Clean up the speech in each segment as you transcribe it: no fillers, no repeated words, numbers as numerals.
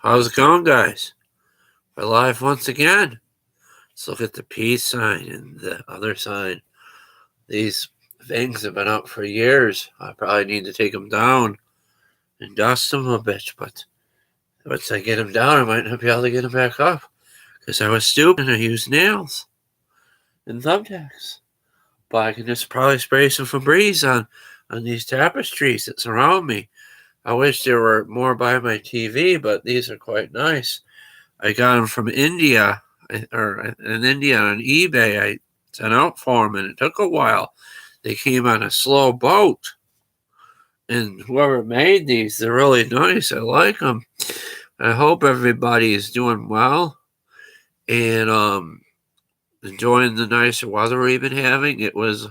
How's it going, guys? We're live once again. Let's look at the peace sign and the other sign. These things have been up for years. I probably need to take them down and dust them a bit, but once I get them down, I might not be able to get them back up because I was stupid and I used nails and thumbtacks. But I can just probably spray some Febreze on these tapestries that surround me. I wish there were more by my TV, but these are quite nice. I got them from India, or in India on eBay. I sent out for them, and it took a while. They came on a slow boat, and whoever made these, they're really nice. I like them. I hope everybody is doing well and enjoying the nicer weather we've been having. It was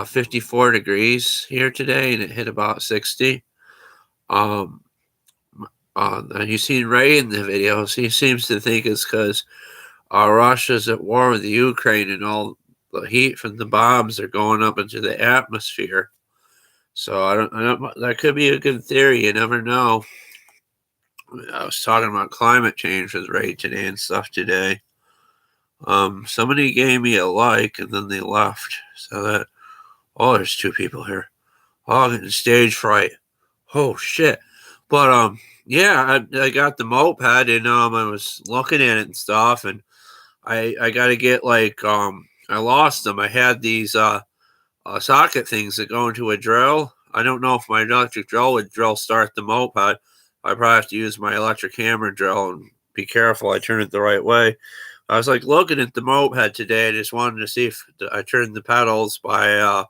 54 degrees here today, and it hit about 60. You seen Ray in the videos. He seems to think it's because Russia's at war with the Ukraine and all the heat from the bombs are going up into the atmosphere. So I don't. That could be a good theory. You never know. I was talking about climate change with Ray today and stuff today. Somebody gave me a like and then they left. So that, oh, there's two people here. Oh, I'm getting stage fright. Oh shit. But yeah, I got the moped and I was looking at it and stuff, and I got to get like I lost them. I had these socket things that go into a drill. I don't know if my electric drill would start the moped. I probably have to use my electric hammer drill and be careful I turn it the right way. I was like looking at the moped today. I just wanted to see if I turned the pedals by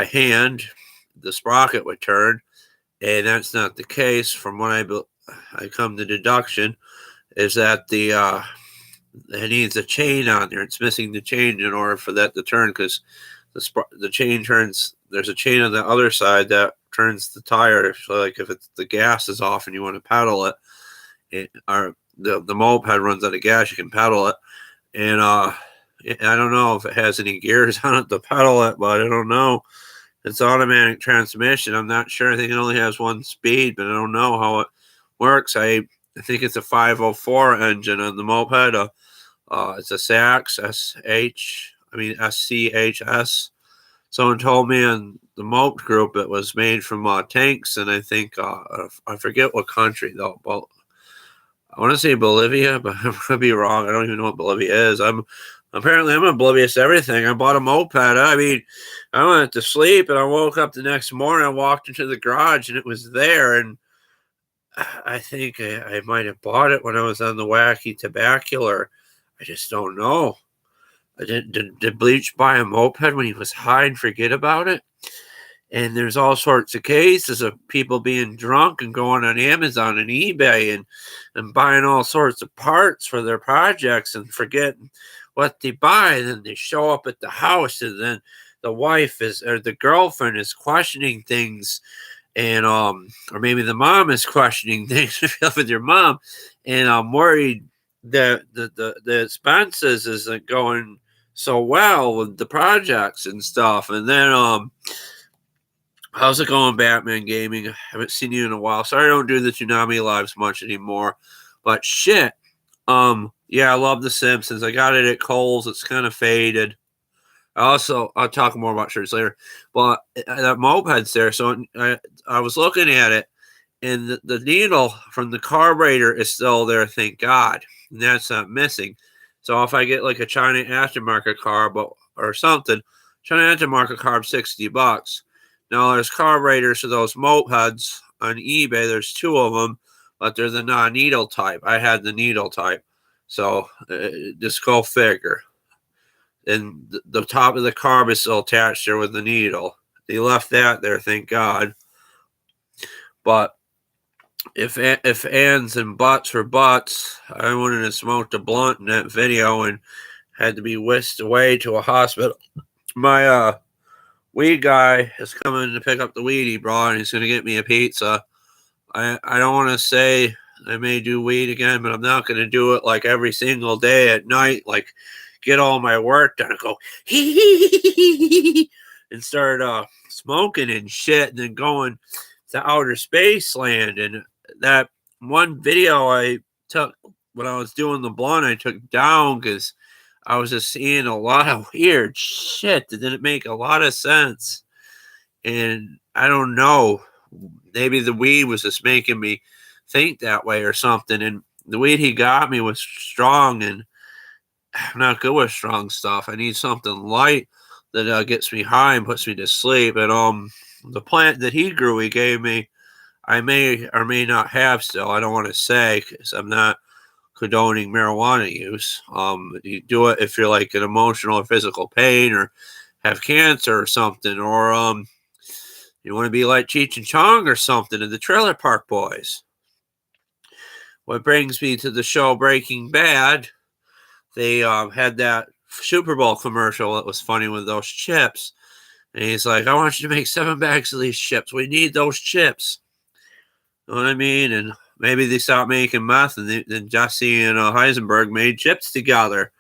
hand, the sprocket would turn. And that's not the case. From what I come to deduction, is that it needs a chain on there. It's missing the chain in order for that to turn, because the chain turns. There's a chain on the other side that turns the tire. So like if the gas is off and you want to pedal it, or the moped runs out of gas, you can pedal it. And I don't know if it has any gears on it to pedal it, but I don't know. It's automatic transmission. I'm not sure. I think it only has one speed, but I don't know how it works. I think it's a 504 engine on the moped. It's a SCHS. Someone told me on the moped group it was made from tanks, and I think I forget what country though. Well, I want to say Bolivia, but I could be wrong. I don't even know what Bolivia is. I'm oblivious to everything. I bought a moped. I mean, I went to sleep and I woke up the next morning. I walked into the garage and it was there. And I think I might have bought it when I was on the wacky tabacular. I just don't know. Did Bleach buy a moped when he was high and forget about it? And there's all sorts of cases of people being drunk and going on Amazon and eBay and buying all sorts of parts for their projects and forgetting what they buy. And then they show up at the house, and then the wife or the girlfriend is questioning things, and or maybe the mom is questioning things with your mom. And I'm worried that the expenses isn't going so well with the projects and stuff. And then how's it going, Batman Gaming? I haven't seen you in a while. Sorry I don't do the Tsunami Lives much anymore. But shit. Yeah, I love The Simpsons. I got it at Kohl's. It's kind of faded. I'll talk more about shirts later. But that moped's there. So I was looking at it, and the needle from the carburetor is still there, thank God. And that's not missing. So if I get like a China aftermarket carb or something, China aftermarket carb, $60. Now, there's carburetors for those mopeds on eBay. There's two of them, but they're the non-needle type. I had the needle type. So, just go figure. And the top of the carb is still attached there with the needle. They left that there, thank God. But if ands and buts were butts, I wanted to smoke a blunt in that video and had to be whisked away to a hospital. My weed guy is coming to pick up the weed he brought, and he's going to get me a pizza. I don't want to say I may do weed again, but I'm not going to do it like every single day at night, like get all my work done and go and start smoking and shit, and then going to outer space land. And that one video I took when I was doing the blunt, I took down because I was just seeing a lot of weird shit that didn't make a lot of sense. And I don't know, maybe the weed was just making me think that way or something. And the weed he got me was strong, and I'm not good with strong stuff. I need something light that gets me high and puts me to sleep. And the plant that he grew, he gave me, I may or may not have still. I don't want to say because I'm not condoning marijuana use. You do it if you're like in emotional or physical pain or have cancer or something, or you want to be like Cheech and Chong or something in the Trailer Park Boys. What brings me to the show Breaking Bad. They had that Super Bowl commercial that was funny with those chips. And he's like, I want you to make 7 bags of these chips. We need those chips. You know what I mean? And maybe they stopped making meth, and then Jesse and Heisenberg made chips together.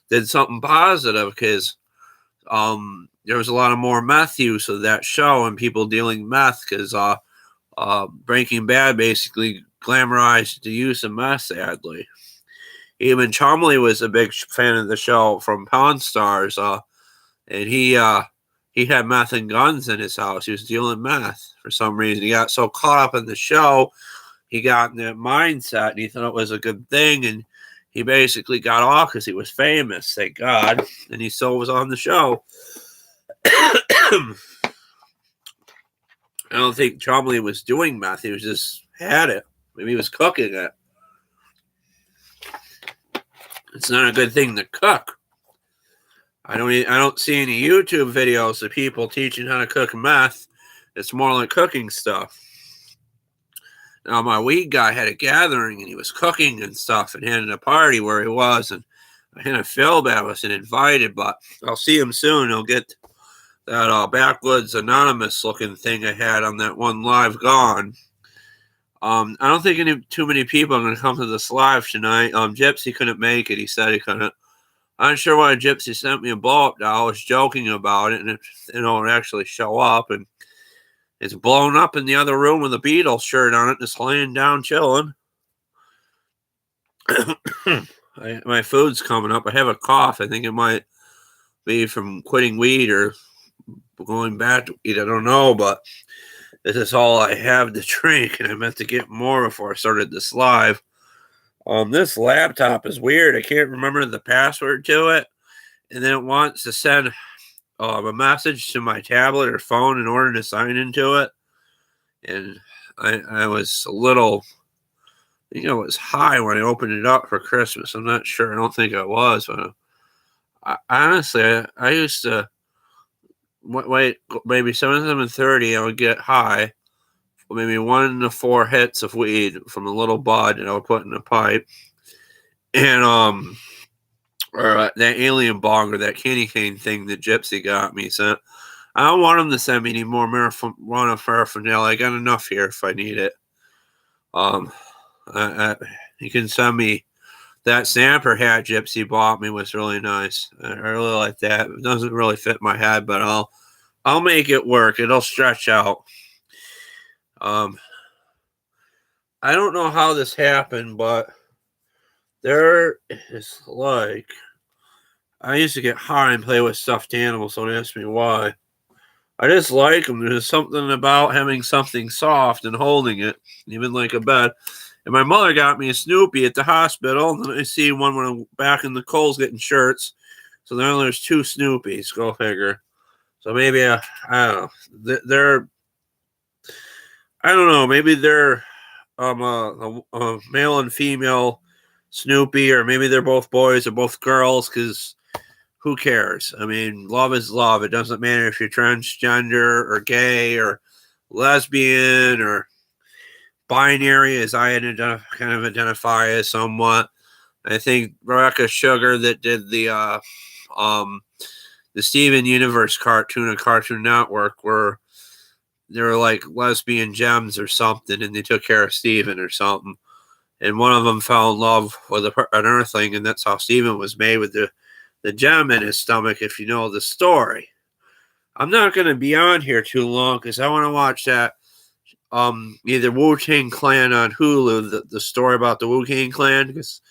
Did something positive because there was a lot of more meth use of that show and people dealing meth because Breaking Bad basically glamorized the use of meth, sadly. Even Chumley was a big fan of the show from Pawn Stars, and he had meth and guns in his house. He was dealing meth for some reason. He got so caught up in the show, he got in that mindset, and he thought it was a good thing, and he basically got off because he was famous, thank God, and he still was on the show. I don't think Chumley was doing meth. He was just had it. Maybe he was cooking it. It's not a good thing to cook. I don't see any YouTube videos of people teaching how to cook meth. It's more like cooking stuff. Now, my weed guy had a gathering, and he was cooking and stuff, and had a party where he was, and I kind of feel bad I wasn't invited, but I'll see him soon. He'll get that backwoods anonymous looking thing I had on that one live gone. I don't think too many people are going to come to this live tonight. Gypsy couldn't make it. He said he couldn't. I'm not sure why Gypsy sent me a blow-up doll. I was joking about it, and it actually show up, and it's blown up in the other room with a Beatles shirt on it, just laying down chilling. My food's coming up. I have a cough. I think it might be from quitting weed or going back to weed. I don't know, but this is all I have to drink, and I meant to get more before I started this live. This laptop is weird. I can't remember the password to it, and then it wants to send a message to my tablet or phone in order to sign into it. And I was a little, I think I was high when I opened it up for Christmas. I'm not sure. I don't think I was, but honestly, I used to wait maybe 7:30. I would get high, maybe 1 to 4 hits of weed from a little bud that I would put in a pipe, and or that alien bong or that candy cane thing that Gypsy got me. So I don't want him to send me any more marijuana paraphernalia. I got enough here if I need it. You can send me that Stamper hat Gypsy bought me was really nice. I really like that. It doesn't really fit my head, but I'll make it work. It'll stretch out. I don't know how this happened, but there is like I used to get high and play with stuffed animals. Don't ask me why. I just like them. There's something about having something soft and holding it, even like a bed. And my mother got me a Snoopy at the hospital, and then I see one when I'm back in the Kohl's getting shirts. So now there's 2 Snoopies. Go figure. So maybe I don't know. They're I don't know. Maybe they're a male and female Snoopy, or maybe they're both boys or both girls. Because who cares? I mean, love is love. It doesn't matter if you're transgender or gay or lesbian or binary, as I kind of identify as somewhat. I think Rebecca Sugar that did the Steven Universe cartoon on Cartoon Network, where they were like lesbian gems or something, and they took care of Steven or something. And one of them fell in love with an earthling, and that's how Steven was made, with the gem in his stomach, if you know the story. I'm not going to be on here too long because I want to watch that either Wu-Tang Clan on Hulu, the story about the Wu-Tang Clan, because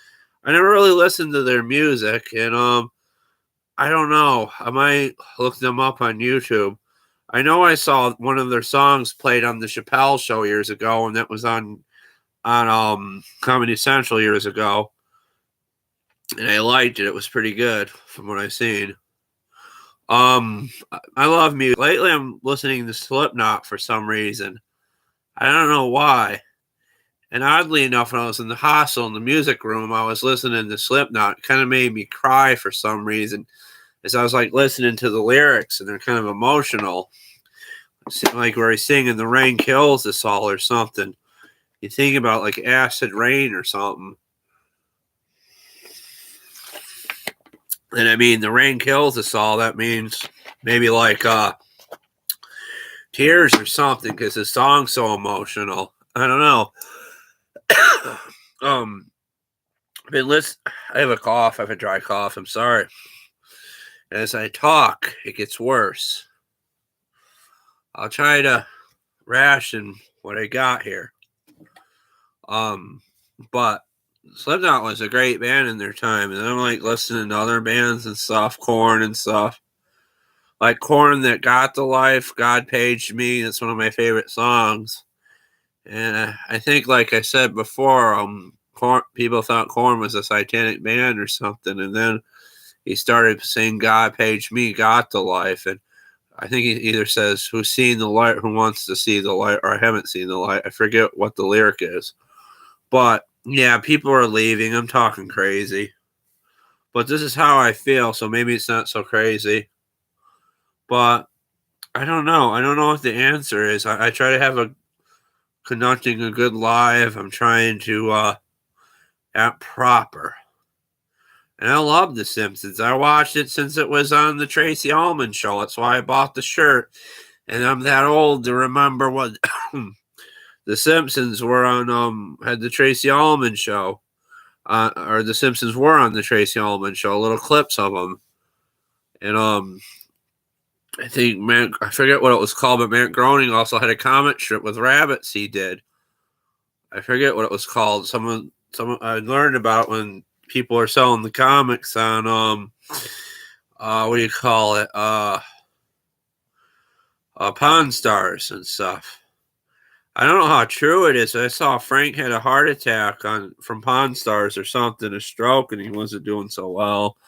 I never really listened to their music, and I don't know. I might look them up on YouTube. I know I saw one of their songs played on the Chappelle Show years ago, and that was on Comedy Central years ago, and I liked it. It was pretty good from what I've seen. I love music. Lately, I'm listening to Slipknot for some reason. I don't know why. And oddly enough, when I was in the hostel in the music room, I was listening to Slipknot. It kind of made me cry for some reason, as I was like listening to the lyrics, and they're kind of emotional. Like where he's singing "The Rain Kills Us All" or something. You think about like acid rain or something. And I mean, the rain kills us all. That means maybe like tears or something, because the song's so emotional. I don't know. I have a cough. I have a dry cough. I'm sorry. As I talk, it gets worse. I'll try to ration what I got here. But Slipknot was a great band in their time, and I'm like listening to other bands and stuff, Korn and stuff. Like Korn, That Got the Life, God Paged Me. That's one of my favorite songs. And I think, like I said before, people thought Korn was a satanic band or something, and then he started saying God Paged Me, Got the Life, and I think he either says who's seen the light, who wants to see the light, or I haven't seen the light. I forget what the lyric is. But yeah, people are leaving. I'm talking crazy. But this is how I feel, so maybe it's not so crazy. But I don't know. I don't know what the answer is. I try to have conducting a good live. I'm trying to act proper. And I love The Simpsons. I watched it since it was on the Tracy Ullman show. That's why I bought the shirt. And I'm that old to remember what The Simpsons were on, had the Tracy Ullman show. Or The Simpsons were on the Tracy Ullman show. Little clips of them. And I think I forget what it was called, but Matt Groening also had a comic strip with rabbits he did. I forget what it was called. Someone I learned about when people are selling the comics on what do you call it? Pawn Stars and stuff. I don't know how true it is. I saw Frank had a heart attack from Pawn Stars or something, a stroke, and he wasn't doing so well.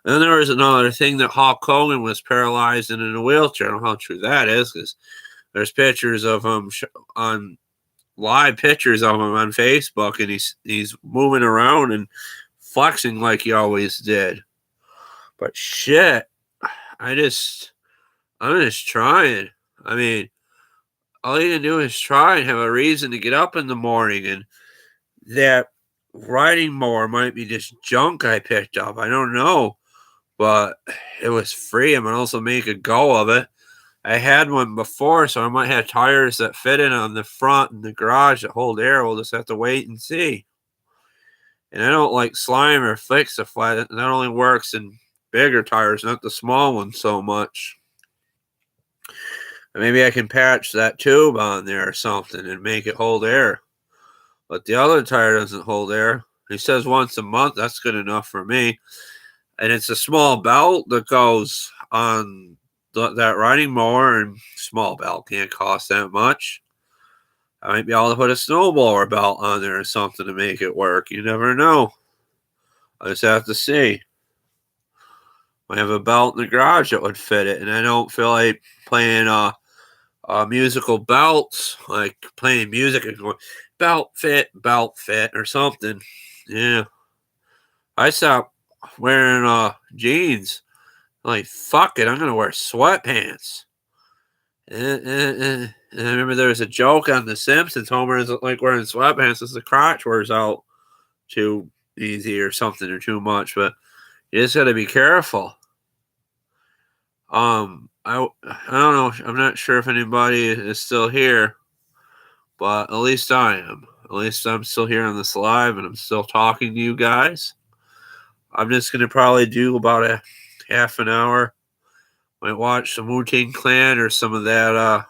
And then there was another thing that Hulk Hogan was paralyzed and in a wheelchair. I don't know how true that is, because there's pictures of him on live pictures of him on Facebook, and he's moving around and flexing like he always did. But shit, I'm just trying. I mean, all you can do is try and have a reason to get up in the morning, and that riding mower might be just junk I picked up. I don't know. But it was free. I'm going to also make a go of it. I had one before, so I might have tires that fit in on the front in the garage that hold air. We'll just have to wait and see. And I don't like slime or fix a flat. That only works in bigger tires, not the small ones so much. And maybe I can patch that tube on there or something and make it hold air. But the other tire doesn't hold air. He says once a month. That's good enough for me. And it's a small belt that goes on that riding mower, and small belt can't cost that much. I might be able to put a snowblower belt on there or something to make it work. You never know. I just have to see. I have a belt in the garage that would fit it, and I don't feel like playing musical belts, like playing music and going belt fit, or something. Yeah. I stopped wearing jeans. Like, fuck it, I'm gonna wear sweatpants. And I remember there was a joke on The Simpsons. Homer is like wearing sweatpants as the crotch wears out too easy or something, or too much. But you just gotta be careful. I don't know. I'm not sure if anybody is still here, but at least I am. At least I'm still here on this live, and I'm still talking to you guys. I'm just gonna probably do about a half an hour. Might watch some Wu-Tang Clan or some of that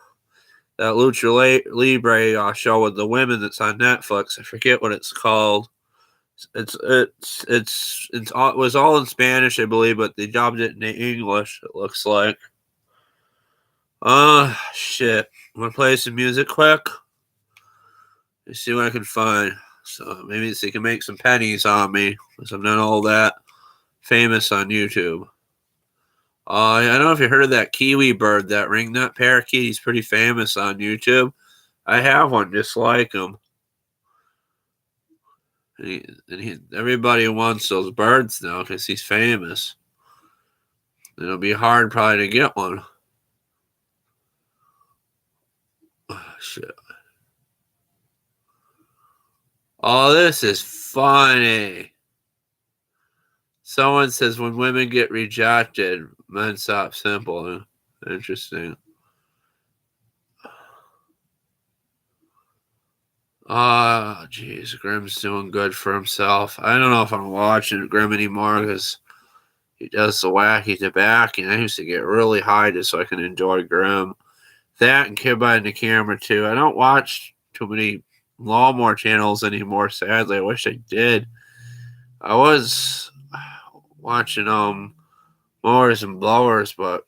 that Lucha Libre show with the women that's on Netflix. I forget what it's called. It was all in Spanish, I believe, but they dubbed it in English. It looks like. Shit. Want to play some music quick? Let's see what I can find. So maybe they can make some pennies on me, because I'm not all that famous on YouTube. I don't know if you heard of that kiwi bird, that ringnut parakeet. He's pretty famous on YouTube. I have one just like him. Everybody wants those birds now because he's famous. It'll be hard probably to get one. Oh, shit. Oh, this is funny. Someone says when women get rejected, men stop simple. Interesting. Oh, jeez. Grimm's doing good for himself. I don't know if I'm watching Grimm anymore because he does the wacky tobacco. I used to get really high just so I can enjoy Grimm. That and Kid Behind the Camera, too. I don't watch too many lawnmower channels anymore, sadly. I wish I did. I was watching mowers and blowers, but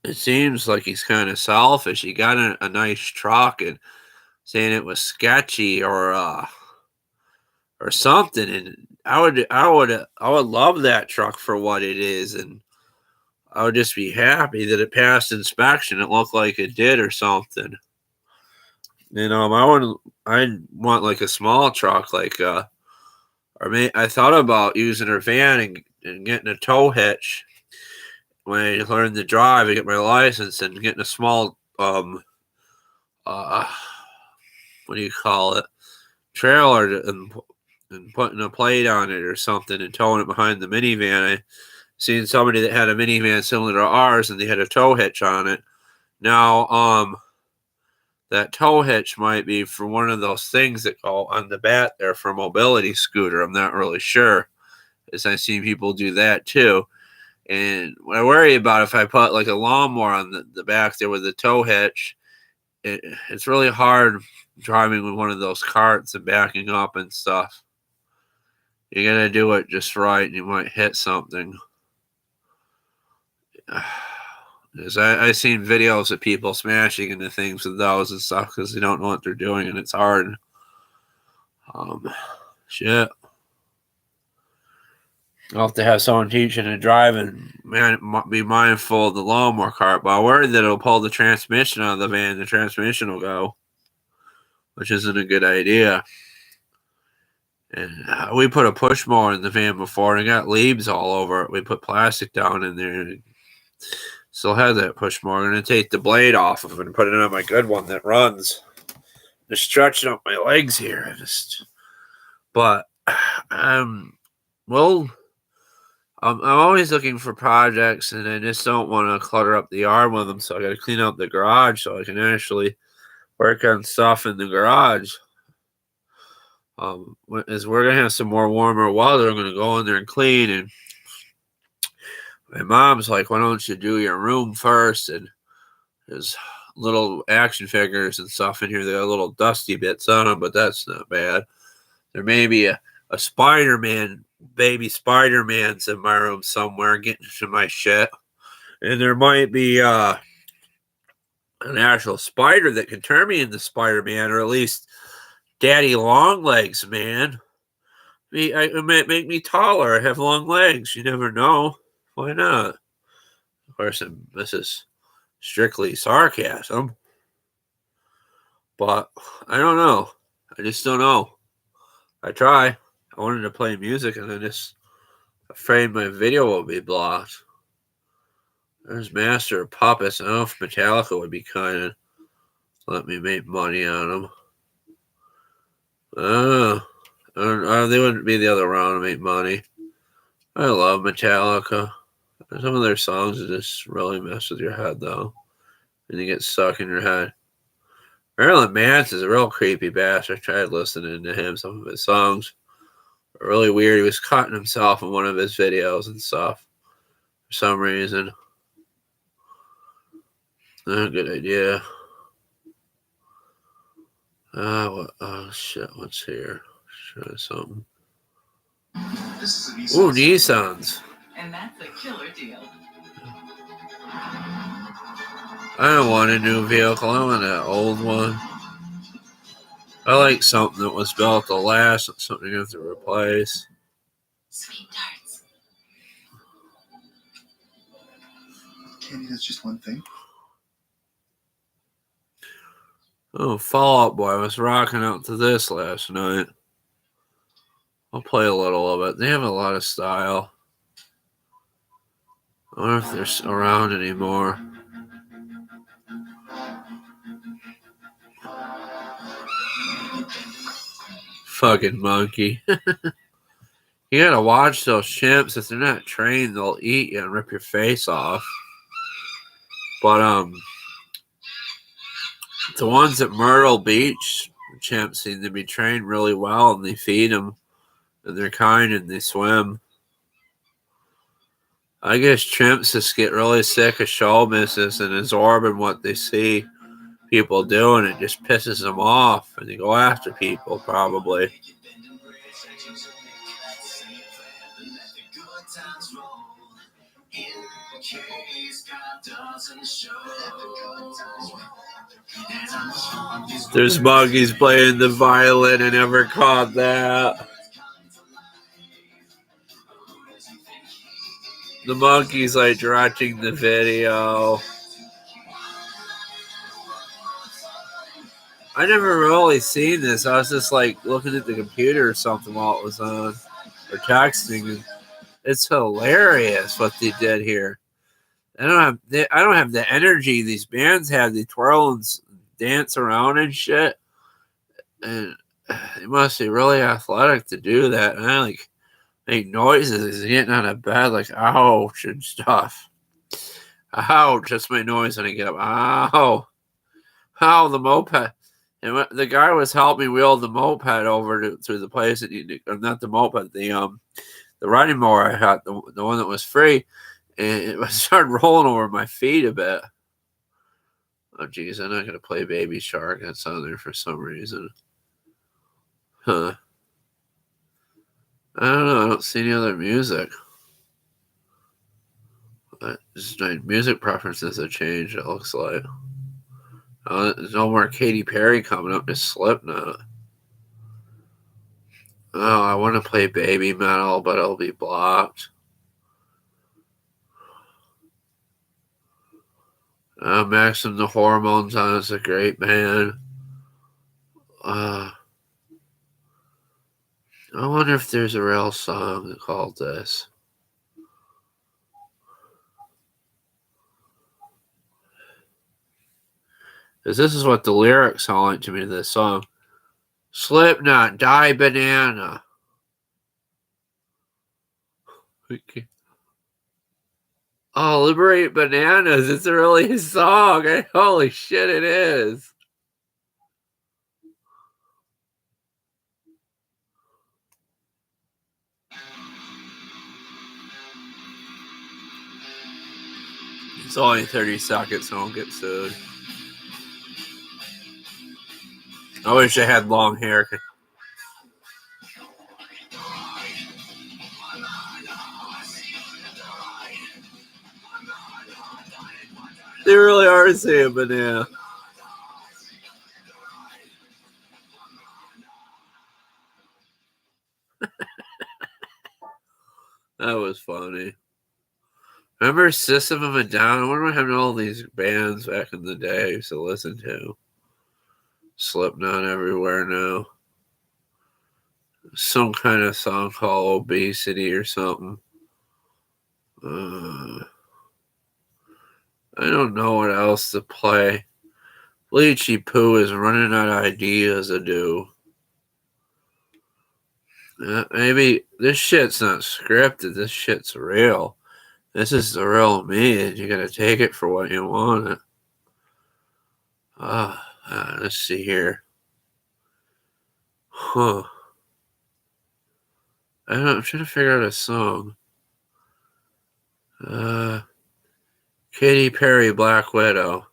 it seems like he's kind of selfish. He got a nice truck and saying it was sketchy or something, and I would love that truck for what it is, and I would just be happy that it passed inspection. It looked like it did or something. I want like a small truck, like I thought about using a van and getting a tow hitch when I learned to drive and get my license, and getting a small what do you call it, trailer and putting a plate on it or something and towing it behind the minivan. I seen somebody that had a minivan similar to ours and they had a tow hitch on it. Now that tow hitch might be for one of those things that go on the back there for a mobility scooter. I'm not really sure, as I've seen people do that too. And what I worry about, if I put like a lawnmower on the back there with a tow hitch, it's really hard driving with one of those carts and backing up and stuff. You gotta do it just right, and you might hit something. I've seen videos of people smashing into things with those and stuff because they don't know what they're doing, and it's hard. Shit. I'll have to have someone teaching to drive and be mindful of the lawnmower cart. But I'm worried that it'll pull the transmission out of the van. The transmission will go, which isn't a good idea. And we put a push mower in the van before, and it got leaves all over it. We put plastic down in there, and still had that push mower. I'm going to take the blade off of it and put it on my good one that runs. Just stretching up my legs here. But I'm always looking for projects, and I just don't want to clutter up the yard with them. So I got to clean up the garage so I can actually work on stuff in the garage. As we're gonna have some more warmer weather, I'm gonna go in there and clean. And my mom's like, "Why don't you do your room first?" And there's little action figures and stuff in here. They got little dusty bits on them, but that's not bad. There may be a Spider-Man, baby Spider-Man's in my room somewhere getting into my shit. And there might be an actual spider that can turn me into Spider-Man, or at least Daddy Longlegs, man. It might make me taller. I have long legs. You never know. Why not? Of course, this is strictly sarcasm. But I don't know. I just don't know. I try. I wanted to play music, and I'm just afraid my video will be blocked. There's Master of Puppets. I don't know if Metallica would be kind of let me make money on them. They wouldn't be the other round to make money. I love Metallica. Some of their songs just really mess with your head, though. And you get stuck in your head. Marilyn Manson's a real creepy bastard. I tried listening to him. Some of his songs were really weird. He was cutting himself in one of his videos and stuff for some reason. Good idea. Oh shit, what's here? Show something. Ooh, Nissans. And that's a killer deal. I don't want a new vehicle. I want an old one. I like something that was built to last, something you have to replace. Sweet tarts. Candy, that's just one thing. Oh, Fall Out Boy. I was rocking out to this last night. I'll play a little of it. They have a lot of style. I wonder if they're around anymore. Fucking monkey. You gotta watch those chimps. If they're not trained, they'll eat you and rip your face off. But, the ones at Myrtle Beach, chimps seem to be trained really well, and they feed them, and they're kind, and they swim. I guess chimps just get really sick of show business and absorbing what they see people doing. It just pisses them off, and they go after people, probably. There's monkeys playing the violin. I never caught that. The monkey's like directing the video. I never really seen this. I was just like looking at the computer or something while it was on, or texting. And it's hilarious what they did here. I don't have the energy these bands have. They twirl and dance around and shit, and they must be really athletic to do that. And I like make noises getting out of bed, like ouch and stuff. Ouch! That's my noise when I get up. Ow! Ow! The moped. And the guy was helping me wheel the moped over to the place that or not the moped, the riding mower I had, the one that was free, and it started rolling over my feet a bit. Oh geez, I'm not gonna play Baby Shark. That's on there for some reason. Huh. I don't know. I don't see any other music. But just my music preferences have changed, it looks like. There's no more Katy Perry coming up, just Slipknot. Oh, I want to play baby metal, but it'll be blocked. Maxim the Hormones on is a great band. I wonder if there's a real song called this. Because this is what the lyrics sound like to me to this song. Slipknot, Die Banana. Oh, Liberate Bananas. It's really a song. Holy shit, it is. It's only 30 seconds, so I won't get sued. I wish I had long hair. They really are saying banana. That was funny. Remember System of a Down? I wonder what happened to all these bands back in the day I used to listen to. Slipknot everywhere now. Some kind of song called Obesity or something. I don't know what else to play. Bleachy Poo is running out of ideas to do. Maybe this shit's not scripted. This shit's real. This is the real me, and you gotta take it for what you want it. Let's see here. Huh. I don't know, I'm trying to figure out a song. Katy Perry, Black Widow.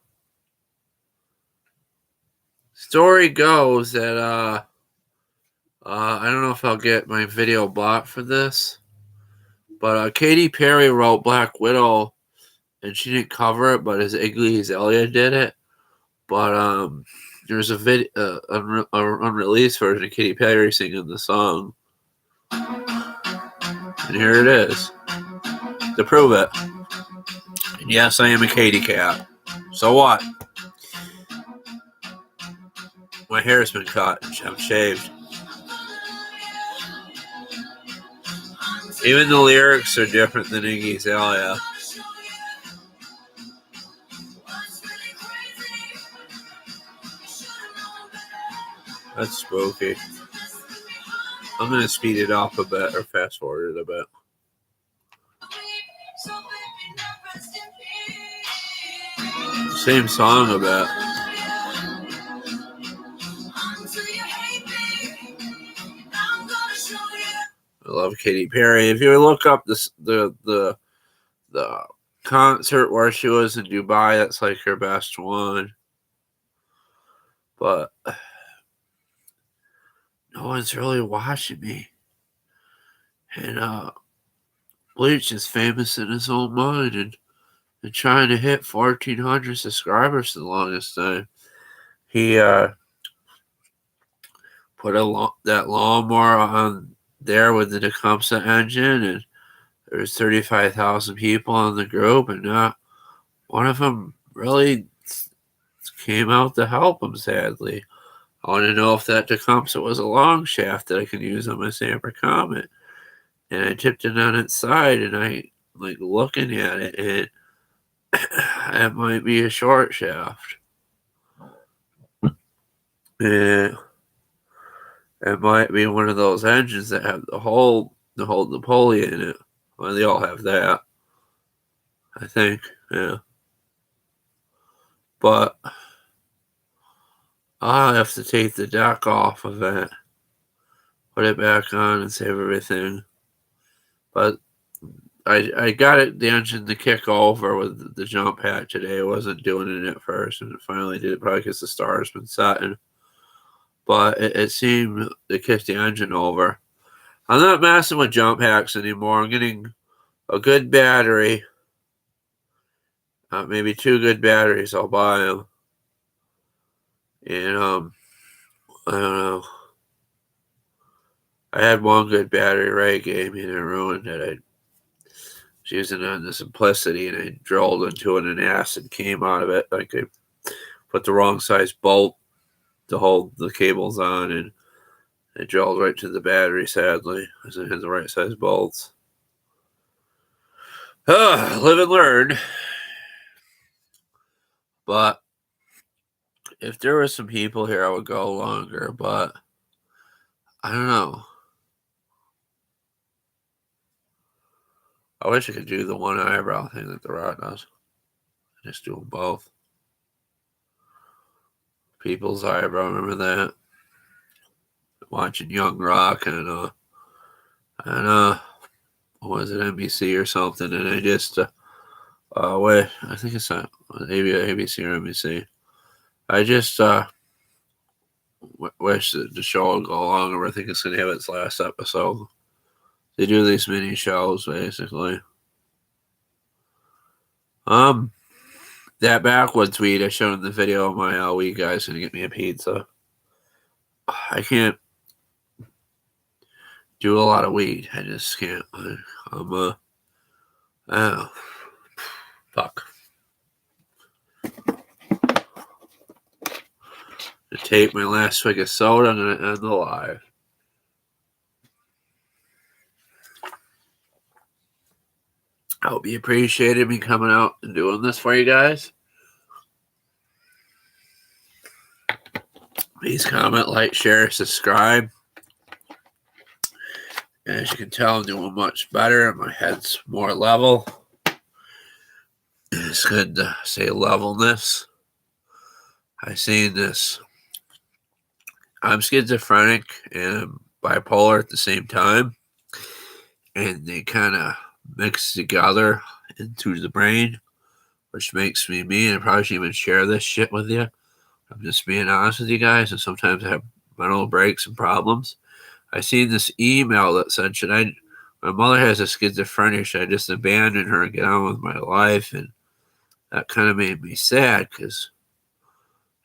Story goes that I don't know if I'll get my video bought for this, but Katy Perry wrote Black Widow, and she didn't cover it, but Iggy Azalea did it. But there's a unreleased version of Katy Perry singing the song, and here it is to prove it. And yes, I am a Katy cat. So what? My hair has been cut. I'm shaved. Even the lyrics are different than Iggy Azalea. That's spooky. I'm going to speed it up a bit or fast forward it a bit. Same song a bit. I love Katy Perry. If you look up the concert where she was in Dubai, that's like her best one. But no one's really watching me. And Bleach is famous in his own mind and trying to hit 1,400 subscribers for the longest time. He put that lawnmower on there with the Tecumseh engine, and there was 35,000 people in the group, and not one of them really came out to help him, sadly. I want to know if that Tecumseh was a long shaft that I could use on my Samper Comet. And I tipped it on its side, and I like looking at it, and it might be a short shaft. And it might be one of those engines that have the hole to hold the pulley in it. Well, they all have that, I think, yeah. But I'll have to take the deck off of it, put it back on, and save everything. But I got the engine to kick over with the jump hat today. I wasn't doing it at first, and it finally did it, probably because the star's been setting. But it seemed to kick the engine over. I'm not messing with jump hacks anymore. I'm getting a good battery. Maybe 2 good batteries. I'll buy them. And I don't know. I had one good battery Ray gave me, and it ruined it. I was using it on the Simplicity, and I drilled into it, and acid came out of it. Like I put the wrong size bolt to hold the cables on, and it drilled right to the battery, sadly, because it had the right size bolts. Live and learn. But if there were some people here, I would go longer, but I don't know. I wish I could do the one eyebrow thing that The Rock does. Just do them both. People's eyebrow, remember that? Watching Young Rock and what was it, NBC or something, and I just wait, I think it's ABC or NBC. I just wish that the show would go longer. I think it's gonna have its last episode. They do these mini shows basically. That backwoods weed I showed in the video of my weed guy's gonna get me a pizza. I can't do a lot of weed. I just can't. I'm oh, fuck. To take my last swig of soda, I'm gonna end the live. I hope you appreciated me coming out and doing this for you guys. Please comment, like, share, subscribe. And as you can tell, I'm doing much better. My head's more level. It's good to say levelness. I seen this. I'm schizophrenic and bipolar at the same time. And they kind of mix together into the brain, which makes me me. And I probably shouldn't even share this shit with you. I'm just being honest with you guys, and sometimes I have mental breaks and problems. I seen this email that said, my mother has a schizophrenia, should I just abandon her and get on with my life? And that kind of made me sad, because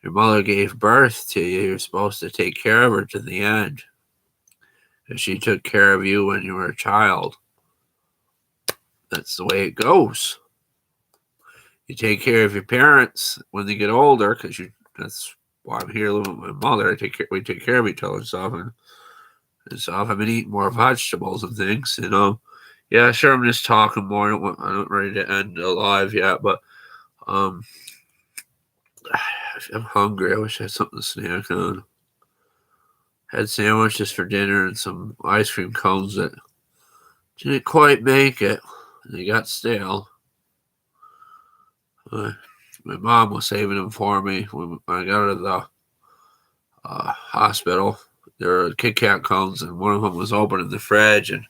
your mother gave birth to you. You're supposed to take care of her to the end. And she took care of you when you were a child. That's the way it goes. You take care of your parents when they get older, because that's why I'm here living with my mother. We take care of each other and stuff. I've been eating more vegetables and things. Yeah, sure, I'm just talking more. I'm not ready to end alive yet, but I'm hungry. I wish I had something to snack on. Had sandwiches for dinner and some ice cream cones that didn't quite make it. They got stale. My mom was saving them for me when I got out of the hospital. There were Kit Kat cones, and one of them was open in the fridge, and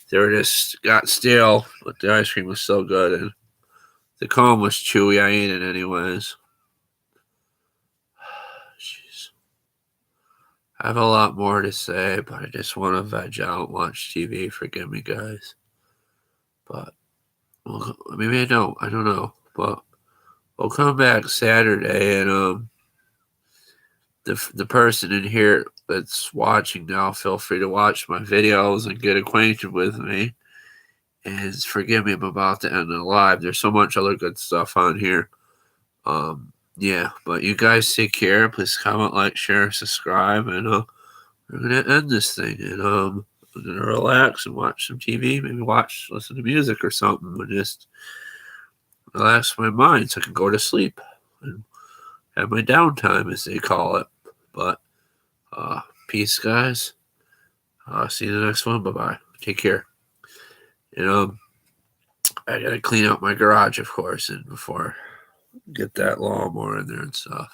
they were just got stale, but the ice cream was so good, and the cone was chewy. I ate it anyways. Jeez. I have a lot more to say, but I just want to veg out and watch TV. Forgive me, guys. But, well, maybe I don't. I don't know. But we'll come back Saturday, and the person in here that's watching now, feel free to watch my videos and get acquainted with me. And forgive me, I'm about to end it live. There's so much other good stuff on here. Yeah, but you guys take care. Please comment, like, share, subscribe, and we're gonna end this thing. And I'm gonna relax and watch some TV. Maybe listen to music or something, and just relax my mind so I can go to sleep and have my downtime, as they call it. But peace, guys. See you in the next one. Bye-bye. Take care. And I gotta clean out my garage, of course, and before I get that lawnmower in there and stuff.